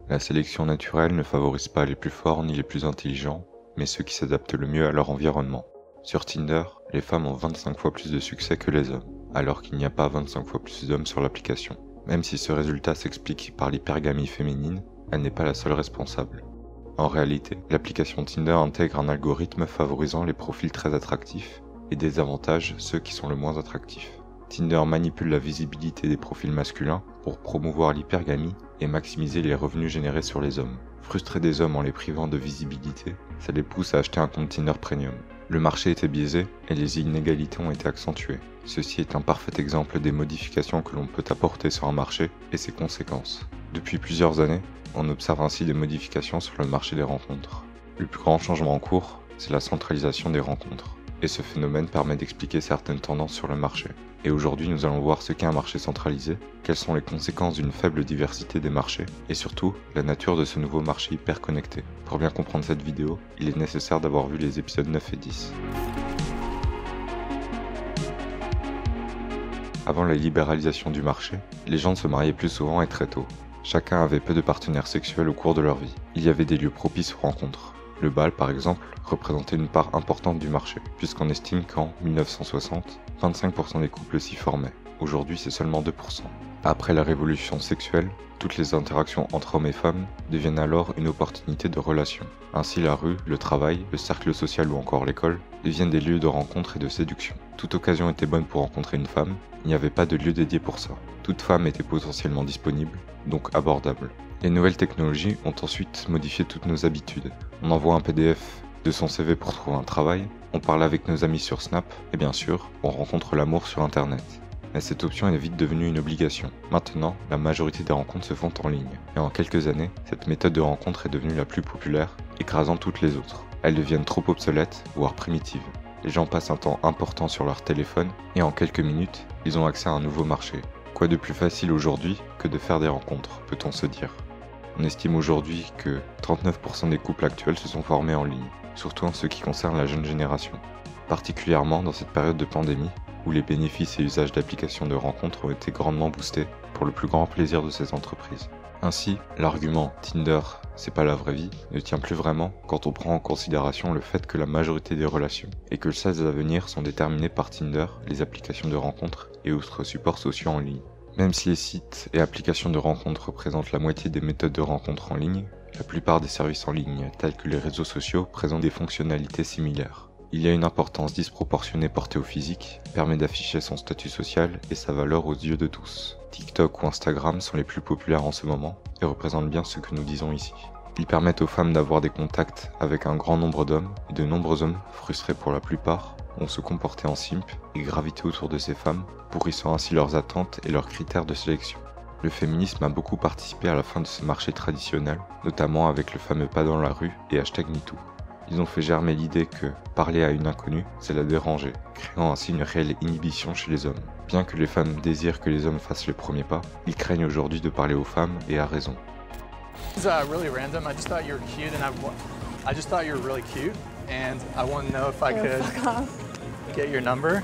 La sélection naturelle ne favorise pas les plus forts ni les plus intelligents, mais ceux qui s'adaptent le mieux à leur environnement. Sur Tinder, les femmes ont 25 fois plus de succès que les hommes, alors qu'il n'y a pas 25 fois plus d'hommes sur l'application. Même si ce résultat s'explique par l'hypergamie féminine, elle n'est pas la seule responsable. En réalité, l'application Tinder intègre un algorithme favorisant les profils très attractifs et désavantage ceux qui sont le moins attractifs. Tinder manipule la visibilité des profils masculins pour promouvoir l'hypergamie et maximiser les revenus générés sur les hommes. Frustrer des hommes en les privant de visibilité, ça les pousse à acheter un compte Tinder Premium. Le marché était biaisé et les inégalités ont été accentuées. Ceci est un parfait exemple des modifications que l'on peut apporter sur un marché et ses conséquences. Depuis plusieurs années, on observe ainsi des modifications sur le marché des rencontres. Le plus grand changement en cours, c'est la centralisation des rencontres. Et ce phénomène permet d'expliquer certaines tendances sur le marché. Et aujourd'hui, nous allons voir ce qu'est un marché centralisé, quelles sont les conséquences d'une faible diversité des marchés, et surtout, la nature de ce nouveau marché hyper connecté. Pour bien comprendre cette vidéo, il est nécessaire d'avoir vu les épisodes 9 et 10. Avant la libéralisation du marché, les gens se mariaient plus souvent et très tôt. Chacun avait peu de partenaires sexuels au cours de leur vie. Il y avait des lieux propices aux rencontres. Le bal, par exemple, représentait une part importante du marché, puisqu'on estime qu'en 1960, 25% des couples s'y formaient. Aujourd'hui, c'est seulement 2%. Après la révolution sexuelle, toutes les interactions entre hommes et femmes deviennent alors une opportunité de relation. Ainsi, la rue, le travail, le cercle social ou encore l'école deviennent des lieux de rencontre et de séduction. Toute occasion était bonne pour rencontrer une femme, il n'y avait pas de lieu dédié pour ça. Toute femme était potentiellement disponible, donc abordable. Les nouvelles technologies ont ensuite modifié toutes nos habitudes. On envoie un PDF de son CV pour trouver un travail, on parle avec nos amis sur Snap, et bien sûr, on rencontre l'amour sur Internet. Mais cette option est vite devenue une obligation. Maintenant, la majorité des rencontres se font en ligne. Et en quelques années, cette méthode de rencontre est devenue la plus populaire, écrasant toutes les autres. Elles deviennent trop obsolètes, voire primitives. Les gens passent un temps important sur leur téléphone, et en quelques minutes, ils ont accès à un nouveau marché. Quoi de plus facile aujourd'hui que de faire des rencontres, peut-on se dire. On estime aujourd'hui que 39% des couples actuels se sont formés en ligne, surtout en ce qui concerne la jeune génération. Particulièrement dans cette période de pandémie, où les bénéfices et usages d'applications de rencontres ont été grandement boostés pour le plus grand plaisir de ces entreprises. Ainsi, l'argument « Tinder, c'est pas la vraie vie » ne tient plus vraiment quand on prend en considération le fait que la majorité des relations et que le sales à venir sont déterminés par Tinder, les applications de rencontres et autres supports sociaux en ligne. Même si les sites et applications de rencontres représentent la moitié des méthodes de rencontres en ligne, la plupart des services en ligne, tels que les réseaux sociaux, présentent des fonctionnalités similaires. Il y a une importance disproportionnée portée au physique, permet d'afficher son statut social et sa valeur aux yeux de tous. TikTok ou Instagram sont les plus populaires en ce moment et représentent bien ce que nous disons ici. Ils permettent aux femmes d'avoir des contacts avec un grand nombre d'hommes, et de nombreux hommes, frustrés pour la plupart, vont se comporter en simp et graviter autour de ces femmes, pourrissant ainsi leurs attentes et leurs critères de sélection. Le féminisme a beaucoup participé à la fin de ce marché traditionnel, notamment avec le fameux pas dans la rue et #MeToo. Ils ont fait germer l'idée que parler à une inconnue, c'est la déranger, créant ainsi une réelle inhibition chez les hommes. Bien que les femmes désirent que les hommes fassent le premier pas, ils craignent aujourd'hui de parler aux femmes et à raison. It's really random. I just thought you were cute, and I just thought you were really cute, and I want to know if I could get your number.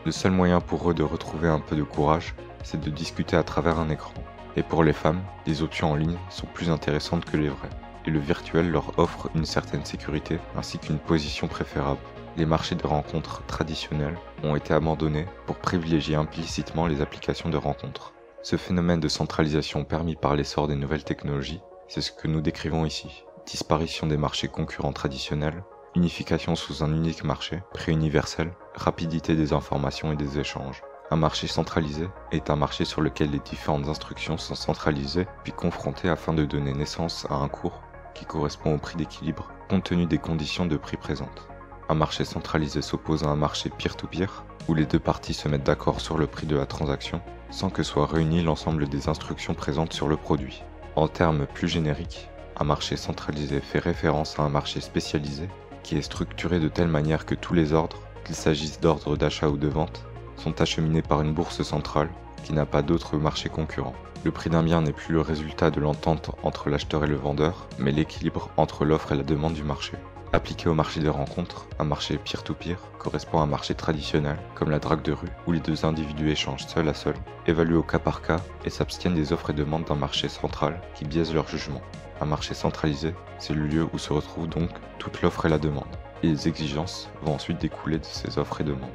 Le seul moyen pour eux de retrouver un peu de courage, c'est de discuter à travers un écran. Et pour les femmes, les options en ligne sont plus intéressantes que les vraies. Et le virtuel leur offre une certaine sécurité ainsi qu'une position préférable. Les marchés de rencontres traditionnels ont été abandonnés pour privilégier implicitement les applications de rencontres. Ce phénomène de centralisation permis par l'essor des nouvelles technologies, c'est ce que nous décrivons ici. Disparition des marchés concurrents traditionnels, unification sous un unique marché, prix universel, rapidité des informations et des échanges. Un marché centralisé est un marché sur lequel les différentes instructions sont centralisées puis confrontées afin de donner naissance à un cours qui correspond au prix d'équilibre compte tenu des conditions de prix présentes. Un marché centralisé s'oppose à un marché peer-to-peer où les deux parties se mettent d'accord sur le prix de la transaction sans que soit réuni l'ensemble des instructions présentes sur le produit. En termes plus génériques, un marché centralisé fait référence à un marché spécialisé qui est structuré de telle manière que tous les ordres, qu'il s'agisse d'ordres d'achat ou de vente, sont acheminés par une bourse centrale qui n'a pas d'autres marchés concurrents. Le prix d'un bien n'est plus le résultat de l'entente entre l'acheteur et le vendeur, mais l'équilibre entre l'offre et la demande du marché. Appliqué au marché des rencontres, un marché peer-to-peer correspond à un marché traditionnel, comme la drague de rue, où les deux individus échangent seul à seul, évaluent au cas par cas et s'abstiennent des offres et demandes d'un marché central qui biaise leur jugement. Un marché centralisé, c'est le lieu où se retrouve donc toute l'offre et la demande, et les exigences vont ensuite découler de ces offres et demandes.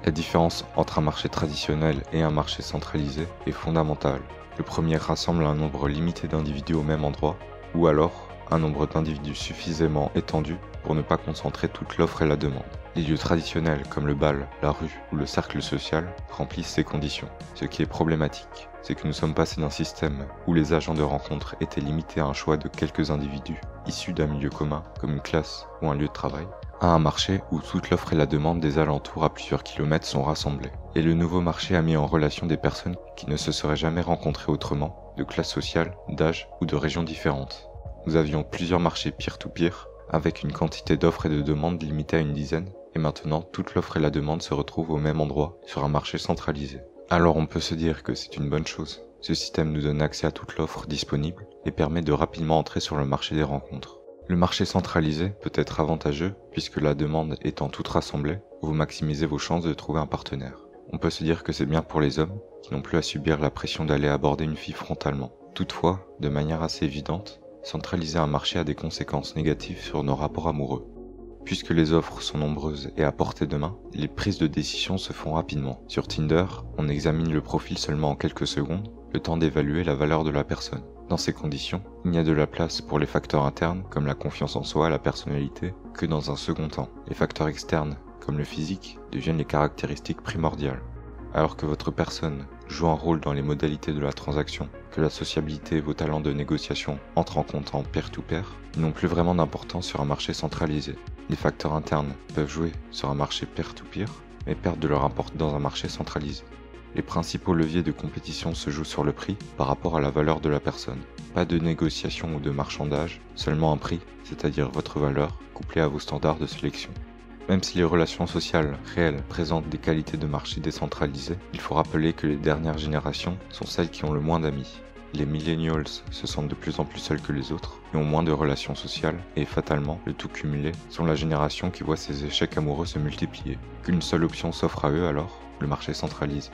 La différence entre un marché traditionnel et un marché centralisé est fondamentale. Le premier rassemble un nombre limité d'individus au même endroit, ou alors un nombre d'individus suffisamment étendu pour ne pas concentrer toute l'offre et la demande. Les lieux traditionnels comme le bal, la rue ou le cercle social remplissent ces conditions. Ce qui est problématique, c'est que nous sommes passés d'un système où les agents de rencontre étaient limités à un choix de quelques individus issus d'un milieu commun, comme une classe ou un lieu de travail, à un marché où toute l'offre et la demande des alentours à plusieurs kilomètres sont rassemblées. Et le nouveau marché a mis en relation des personnes qui ne se seraient jamais rencontrées autrement, de classes sociales, d'âge ou de régions différentes. Nous avions plusieurs marchés peer-to-peer, avec une quantité d'offres et de demandes limitée à une dizaine, et maintenant toute l'offre et la demande se retrouvent au même endroit, sur un marché centralisé. Alors on peut se dire que c'est une bonne chose. Ce système nous donne accès à toute l'offre disponible et permet de rapidement entrer sur le marché des rencontres. Le marché centralisé peut être avantageux puisque la demande étant toute rassemblée, vous maximisez vos chances de trouver un partenaire. On peut se dire que c'est bien pour les hommes qui n'ont plus à subir la pression d'aller aborder une fille frontalement. Toutefois, de manière assez évidente, centraliser un marché a des conséquences négatives sur nos rapports amoureux. Puisque les offres sont nombreuses et à portée de main, les prises de décision se font rapidement. Sur Tinder, on examine le profil seulement en quelques secondes, le temps d'évaluer la valeur de la personne. Dans ces conditions, il n'y a de la place pour les facteurs internes, comme la confiance en soi, la personnalité, que dans un second temps. Les facteurs externes, comme le physique, deviennent les caractéristiques primordiales. Alors que votre personne joue un rôle dans les modalités de la transaction, que la sociabilité et vos talents de négociation entrent en compte en peer-to-peer, ils n'ont plus vraiment d'importance sur un marché centralisé. Les facteurs internes peuvent jouer sur un marché peer-to-peer, mais perdent de leur importance dans un marché centralisé. Les principaux leviers de compétition se jouent sur le prix par rapport à la valeur de la personne. Pas de négociation ou de marchandage, seulement un prix, c'est-à-dire votre valeur, couplée à vos standards de sélection. Même si les relations sociales réelles présentent des qualités de marché décentralisées, il faut rappeler que les dernières générations sont celles qui ont le moins d'amis. Les millennials se sentent de plus en plus seuls que les autres et ont moins de relations sociales et, fatalement, le tout cumulé, sont la génération qui voit ses échecs amoureux se multiplier. Qu'une seule option s'offre à eux alors, le marché centralisé.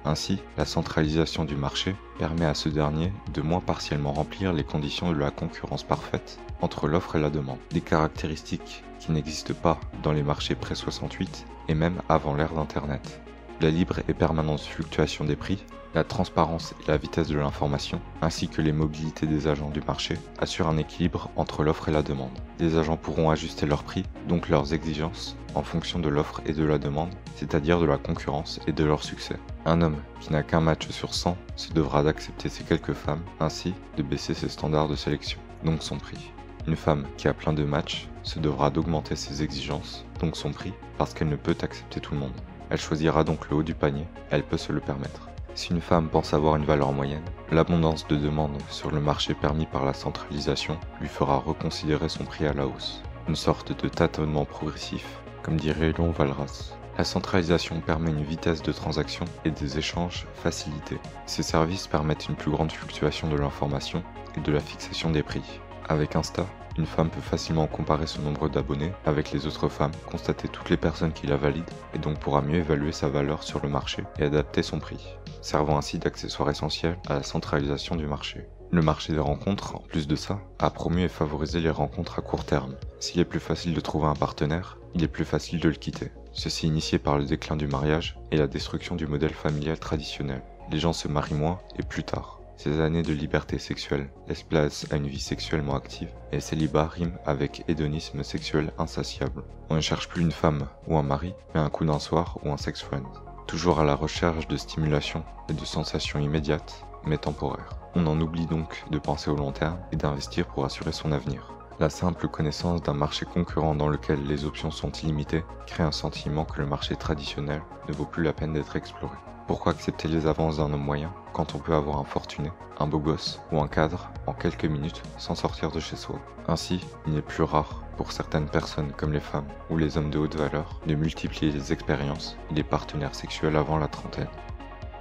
Ainsi, la centralisation du marché permet à ce dernier de moins partiellement remplir les conditions de la concurrence parfaite entre l'offre et la demande, des caractéristiques qui n'existent pas dans les marchés pré-68 et même avant l'ère d'Internet. La libre et permanente fluctuation des prix, la transparence et la vitesse de l'information, ainsi que les mobilités des agents du marché, assurent un équilibre entre l'offre et la demande. Les agents pourront ajuster leurs prix, donc leurs exigences, en fonction de l'offre et de la demande, c'est-à-dire de la concurrence et de leur succès. Un homme qui n'a qu'un match sur 100 se devra d'accepter ces quelques femmes, ainsi de baisser ses standards de sélection, donc son prix. Une femme qui a plein de matchs se devra d'augmenter ses exigences, donc son prix, parce qu'elle ne peut accepter tout le monde. Elle choisira donc le haut du panier, elle peut se le permettre. Si une femme pense avoir une valeur moyenne, l'abondance de demandes sur le marché permis par la centralisation lui fera reconsidérer son prix à la hausse. Une sorte de tâtonnement progressif, comme dirait Léon Walras. La centralisation permet une vitesse de transaction et des échanges facilités. Ces services permettent une plus grande fluctuation de l'information et de la fixation des prix. Avec Insta, une femme peut facilement comparer son nombre d'abonnés avec les autres femmes, constater toutes les personnes qui la valident et donc pourra mieux évaluer sa valeur sur le marché et adapter son prix, servant ainsi d'accessoire essentiel à la centralisation du marché. Le marché des rencontres, en plus de ça, a promu et favorisé les rencontres à court terme. S'il est plus facile de trouver un partenaire, il est plus facile de le quitter. Ceci initié par le déclin du mariage et la destruction du modèle familial traditionnel. Les gens se marient moins et plus tard. Ces années de liberté sexuelle laissent place à une vie sexuellement active et célibat rime avec hédonisme sexuel insatiable. On ne cherche plus une femme ou un mari, mais un coup d'un soir ou un sex friend. Toujours à la recherche de stimulation et de sensations immédiates, mais temporaires. On en oublie donc de penser au long terme et d'investir pour assurer son avenir. La simple connaissance d'un marché concurrent dans lequel les options sont illimitées crée un sentiment que le marché traditionnel ne vaut plus la peine d'être exploré. Pourquoi accepter les avances d'un homme moyen quand on peut avoir un fortuné, un beau gosse ou un cadre en quelques minutes sans sortir de chez soi? Ainsi, il est plus rare pour certaines personnes comme les femmes ou les hommes de haute valeur de multiplier les expériences et les partenaires sexuels avant la trentaine.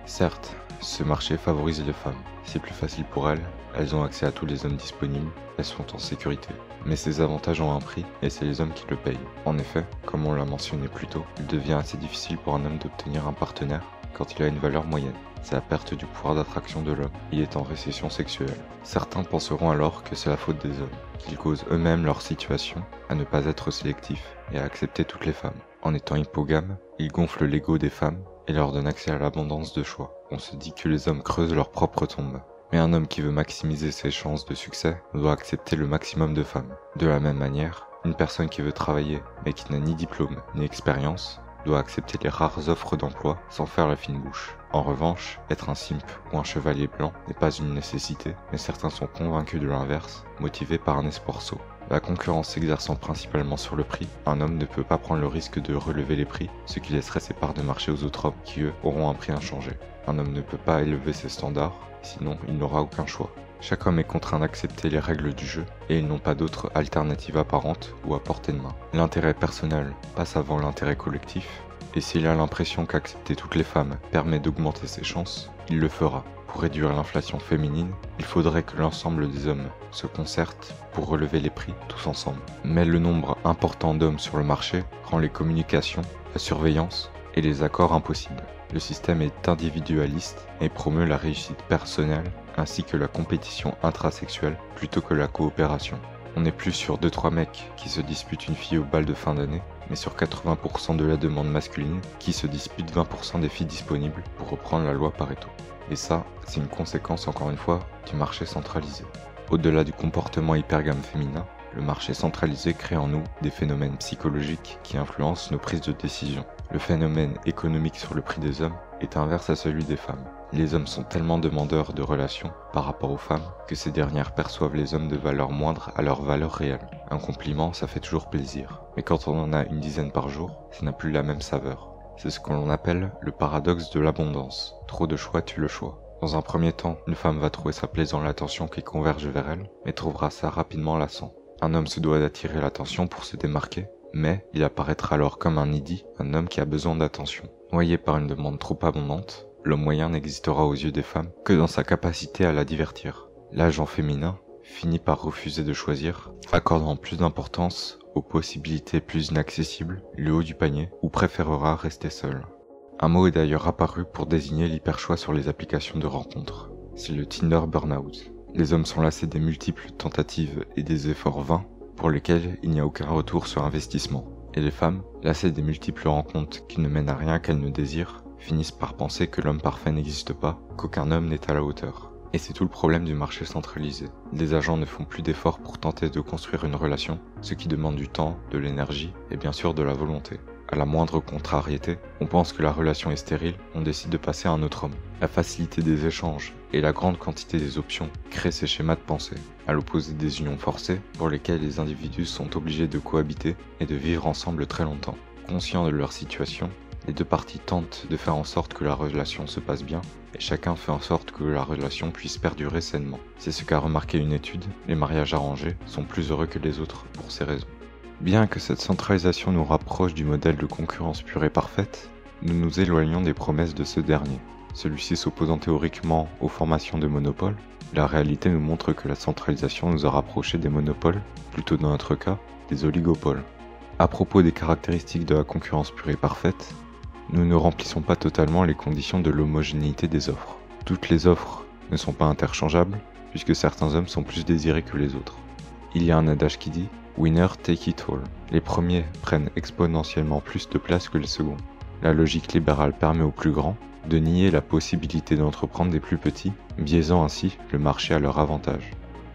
Certes, Ce marché favorise les femmes. C'est plus facile pour elles, elles ont accès à tous les hommes disponibles, elles sont en sécurité. Mais ces avantages ont un prix et c'est les hommes qui le payent. En effet, comme on l'a mentionné plus tôt, il devient assez difficile pour un homme d'obtenir un partenaire quand il a une valeur moyenne. C'est la perte du pouvoir d'attraction de l'homme. Il est en récession sexuelle. Certains penseront alors que c'est la faute des hommes, qu'ils causent eux-mêmes leur situation à ne pas être sélectifs et à accepter toutes les femmes. En étant hypogames, ils gonflent l'ego des femmes et leur donnent accès à l'abondance de choix. On se dit que les hommes creusent leur propre tombe. Mais un homme qui veut maximiser ses chances de succès doit accepter le maximum de femmes. De la même manière, une personne qui veut travailler mais qui n'a ni diplôme ni expérience doit accepter les rares offres d'emploi sans faire la fine bouche. En revanche, être un simp ou un chevalier blanc n'est pas une nécessité, mais certains sont convaincus de l'inverse, motivés par un espoir sot. La concurrence s'exerçant principalement sur le prix, un homme ne peut pas prendre le risque de relever les prix, ce qui laisserait ses parts de marché aux autres hommes qui, eux, auront un prix inchangé. Un homme ne peut pas élever ses standards, sinon il n'aura aucun choix. Chaque homme est contraint d'accepter les règles du jeu et ils n'ont pas d'autre alternative apparente ou à portée de main. L'intérêt personnel passe avant l'intérêt collectif et s'il a l'impression qu'accepter toutes les femmes permet d'augmenter ses chances, il le fera. Pour réduire l'inflation féminine, il faudrait que l'ensemble des hommes se concertent pour relever les prix tous ensemble. Mais le nombre important d'hommes sur le marché rend les communications, la surveillance et les accords impossibles. Le système est individualiste et promeut la réussite personnelle ainsi que la compétition intrasexuelle plutôt que la coopération. On n'est plus sur 2-3 mecs qui se disputent une fille au bal de fin d'année, mais sur 80% de la demande masculine qui se dispute 20% des filles disponibles pour reprendre la loi Pareto. Et ça, c'est une conséquence encore une fois du marché centralisé. Au-delà du comportement hypergame féminin, le marché centralisé crée en nous des phénomènes psychologiques qui influencent nos prises de décision. Le phénomène économique sur le prix des hommes est inverse à celui des femmes. Les hommes sont tellement demandeurs de relations par rapport aux femmes que ces dernières perçoivent les hommes de valeur moindre à leur valeur réelle. Un compliment, ça fait toujours plaisir. Mais quand on en a une dizaine par jour, ça n'a plus la même saveur. C'est ce que l'on appelle le paradoxe de l'abondance. Trop de choix tue le choix. Dans un premier temps, une femme va trouver ça plaisant l'attention qui converge vers elle, mais trouvera ça rapidement lassant. Un homme se doit d'attirer l'attention pour se démarquer, mais il apparaîtra alors comme un needy, un homme qui a besoin d'attention. Noyé par une demande trop abondante, l'homme moyen n'existera aux yeux des femmes que dans sa capacité à la divertir. L'agent féminin finit par refuser de choisir, accordant plus d'importance aux possibilités plus inaccessibles, le haut du panier, ou préférera rester seul. Un mot est d'ailleurs apparu pour désigner l'hyperchoix sur les applications de rencontres. C'est le Tinder Burnout. Les hommes sont lassés des multiples tentatives et des efforts vains pour lesquels il n'y a aucun retour sur investissement. Et les femmes, lassées des multiples rencontres qui ne mènent à rien qu'elles ne désirent, finissent par penser que l'homme parfait n'existe pas, qu'aucun homme n'est à la hauteur. Et c'est tout le problème du marché centralisé. Les agents ne font plus d'efforts pour tenter de construire une relation, ce qui demande du temps, de l'énergie et bien sûr de la volonté. À la moindre contrariété, on pense que la relation est stérile, on décide de passer à un autre homme. La facilité des échanges et la grande quantité des options créent ces schémas de pensée, à l'opposé des unions forcées pour lesquelles les individus sont obligés de cohabiter et de vivre ensemble très longtemps. Conscients de leur situation, les deux parties tentent de faire en sorte que la relation se passe bien et chacun fait en sorte que la relation puisse perdurer sainement. C'est ce qu'a remarqué une étude, les mariages arrangés sont plus heureux que les autres pour ces raisons. Bien que cette centralisation nous rapproche du modèle de concurrence pure et parfaite, nous nous éloignons des promesses de ce dernier. Celui-ci s'opposant théoriquement aux formations de monopoles, la réalité nous montre que la centralisation nous a rapprochés des monopoles, plutôt dans notre cas, des oligopoles. À propos des caractéristiques de la concurrence pure et parfaite, nous ne remplissons pas totalement les conditions de l'homogénéité des offres. Toutes les offres ne sont pas interchangeables, puisque certains hommes sont plus désirés que les autres. Il y a un adage qui dit « Winner take it all ». Les premiers prennent exponentiellement plus de place que les seconds. La logique libérale permet aux plus grands de nier la possibilité d'entreprendre des plus petits, biaisant ainsi le marché à leur avantage.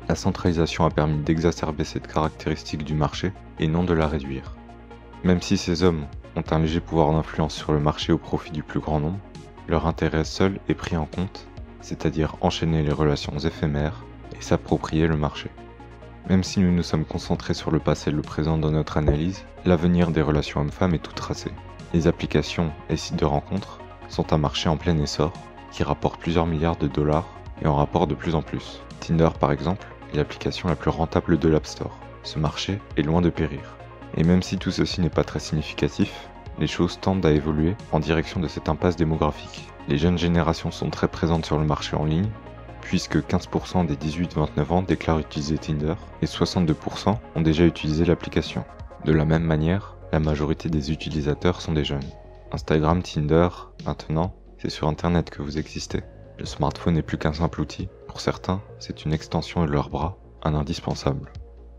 La centralisation a permis d'exacerber cette caractéristique du marché et non de la réduire. Même si ces hommes ont un léger pouvoir d'influence sur le marché au profit du plus grand nombre, leur intérêt seul est pris en compte, c'est-à-dire enchaîner les relations éphémères et s'approprier le marché. Même si nous nous sommes concentrés sur le passé et le présent dans notre analyse, l'avenir des relations hommes-femmes est tout tracé. Les applications et sites de rencontres sont un marché en plein essor, qui rapporte plusieurs milliards de dollars et en rapporte de plus en plus. Tinder par exemple est l'application la plus rentable de l'App Store. Ce marché est loin de périr. Et même si tout ceci n'est pas très significatif, les choses tendent à évoluer en direction de cette impasse démographique. Les jeunes générations sont très présentes sur le marché en ligne, puisque 15% des 18-29 ans déclarent utiliser Tinder et 62% ont déjà utilisé l'application. De la même manière, la majorité des utilisateurs sont des jeunes. Instagram, Tinder, maintenant, c'est sur Internet que vous existez. Le smartphone n'est plus qu'un simple outil. Pour certains, c'est une extension de leurs bras, un indispensable.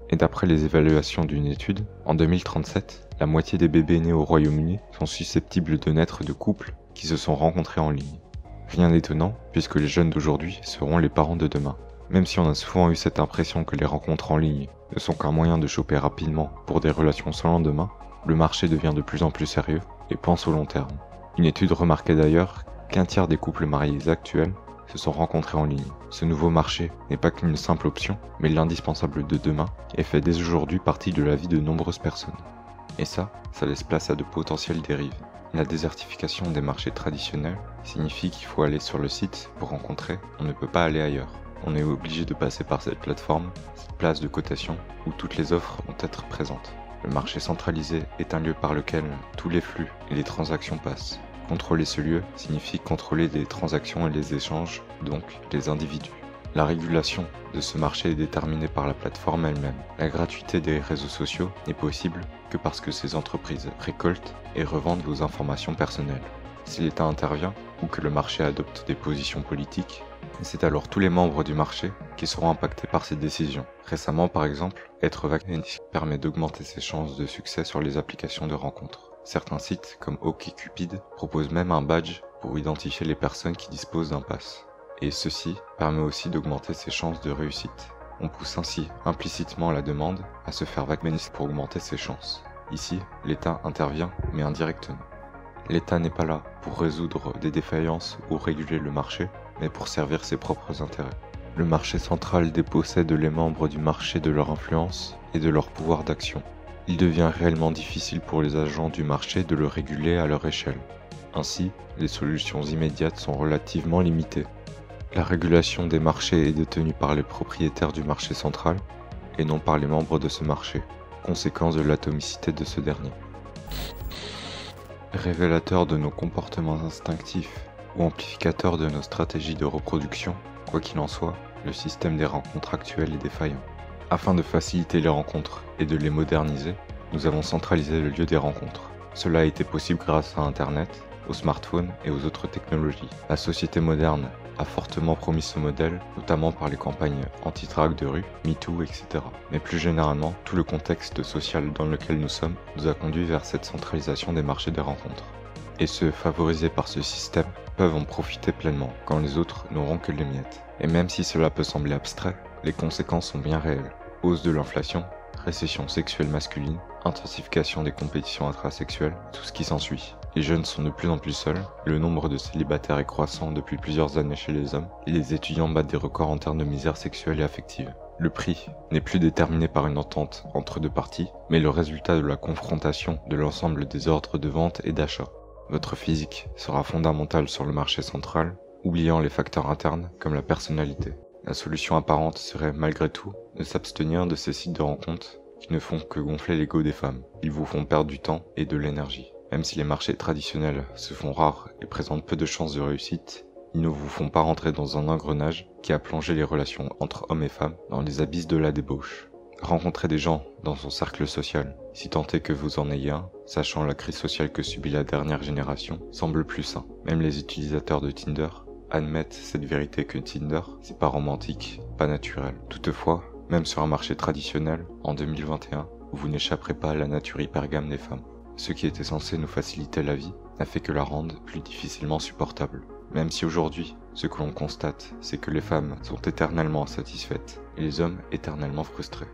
Et d'après les évaluations d'une étude, en 2037, la moitié des bébés nés au Royaume-Uni sont susceptibles de naître de couples qui se sont rencontrés en ligne. Rien d'étonnant, puisque les jeunes d'aujourd'hui seront les parents de demain. Même si on a souvent eu cette impression que les rencontres en ligne ne sont qu'un moyen de choper rapidement pour des relations sans lendemain, le marché devient de plus en plus sérieux et pense au long terme. Une étude remarquait d'ailleurs qu'un tiers des couples mariés actuels se sont rencontrés en ligne. Ce nouveau marché n'est pas qu'une simple option, mais l'indispensable de demain et fait dès aujourd'hui partie de la vie de nombreuses personnes. Et ça laisse place à de potentielles dérives. La désertification des marchés traditionnels signifie qu'il faut aller sur le site pour rencontrer, on ne peut pas aller ailleurs. On est obligé de passer par cette plateforme, cette place de cotation, où toutes les offres vont être présentes. Le marché centralisé est un lieu par lequel tous les flux et les transactions passent. Contrôler ce lieu signifie contrôler les transactions et les échanges, donc les individus. La régulation de ce marché est déterminée par la plateforme elle-même. La gratuité des réseaux sociaux n'est possible que parce que ces entreprises récoltent et revendent vos informations personnelles. Si l'État intervient ou que le marché adopte des positions politiques, c'est alors tous les membres du marché qui seront impactés par ces décisions. Récemment, par exemple, être vacciné permet d'augmenter ses chances de succès sur les applications de rencontres. Certains sites, comme OkCupid, proposent même un badge pour identifier les personnes qui disposent d'un pass. Et ceci permet aussi d'augmenter ses chances de réussite. On pousse ainsi implicitement la demande à se faire vacciner pour augmenter ses chances. Ici, l'État intervient, mais indirectement. L'État n'est pas là pour résoudre des défaillances ou réguler le marché, mais pour servir ses propres intérêts. Le marché central dépossède les membres du marché de leur influence et de leur pouvoir d'action. Il devient réellement difficile pour les agents du marché de le réguler à leur échelle. Ainsi, les solutions immédiates sont relativement limitées. La régulation des marchés est détenue par les propriétaires du marché central et non par les membres de ce marché, conséquence de l'atomicité de ce dernier. Révélateur de nos comportements instinctifs ou amplificateur de nos stratégies de reproduction, quoi qu'il en soit, le système des rencontres actuel est défaillant. Afin de faciliter les rencontres et de les moderniser, nous avons centralisé le lieu des rencontres. Cela a été possible grâce à Internet, aux smartphones et aux autres technologies. La société moderne a fortement promis ce modèle, notamment par les campagnes anti-traque de rue, MeToo, etc. Mais plus généralement, tout le contexte social dans lequel nous sommes nous a conduit vers cette centralisation des marchés des rencontres. Et ceux favorisés par ce système peuvent en profiter pleinement, quand les autres n'auront que les miettes. Et même si cela peut sembler abstrait, les conséquences sont bien réelles. Hausse de l'inflation, récession sexuelle masculine, intensification des compétitions intrasexuelles, tout ce qui s'ensuit. Les jeunes sont de plus en plus seuls, le nombre de célibataires est croissant depuis plusieurs années chez les hommes, et les étudiants battent des records en termes de misère sexuelle et affective. Le prix n'est plus déterminé par une entente entre deux parties, mais le résultat de la confrontation de l'ensemble des ordres de vente et d'achat. Votre physique sera fondamental sur le marché central, oubliant les facteurs internes comme la personnalité. La solution apparente serait malgré tout de s'abstenir de ces sites de rencontres qui ne font que gonfler l'ego des femmes. Ils vous font perdre du temps et de l'énergie. Même si les marchés traditionnels se font rares et présentent peu de chances de réussite, ils ne vous font pas rentrer dans un engrenage qui a plongé les relations entre hommes et femmes dans les abysses de la débauche. Rencontrer des gens dans son cercle social, si tant est que vous en ayez un, sachant la crise sociale que subit la dernière génération, semble plus sain. Même les utilisateurs de Tinder admettent cette vérité que Tinder, c'est pas romantique, pas naturel. Toutefois, même sur un marché traditionnel, en 2021, vous n'échapperez pas à la nature hypergame des femmes. Ce qui était censé nous faciliter la vie n'a fait que la rendre plus difficilement supportable. Même si aujourd'hui, ce que l'on constate, c'est que les femmes sont éternellement insatisfaites et les hommes éternellement frustrés.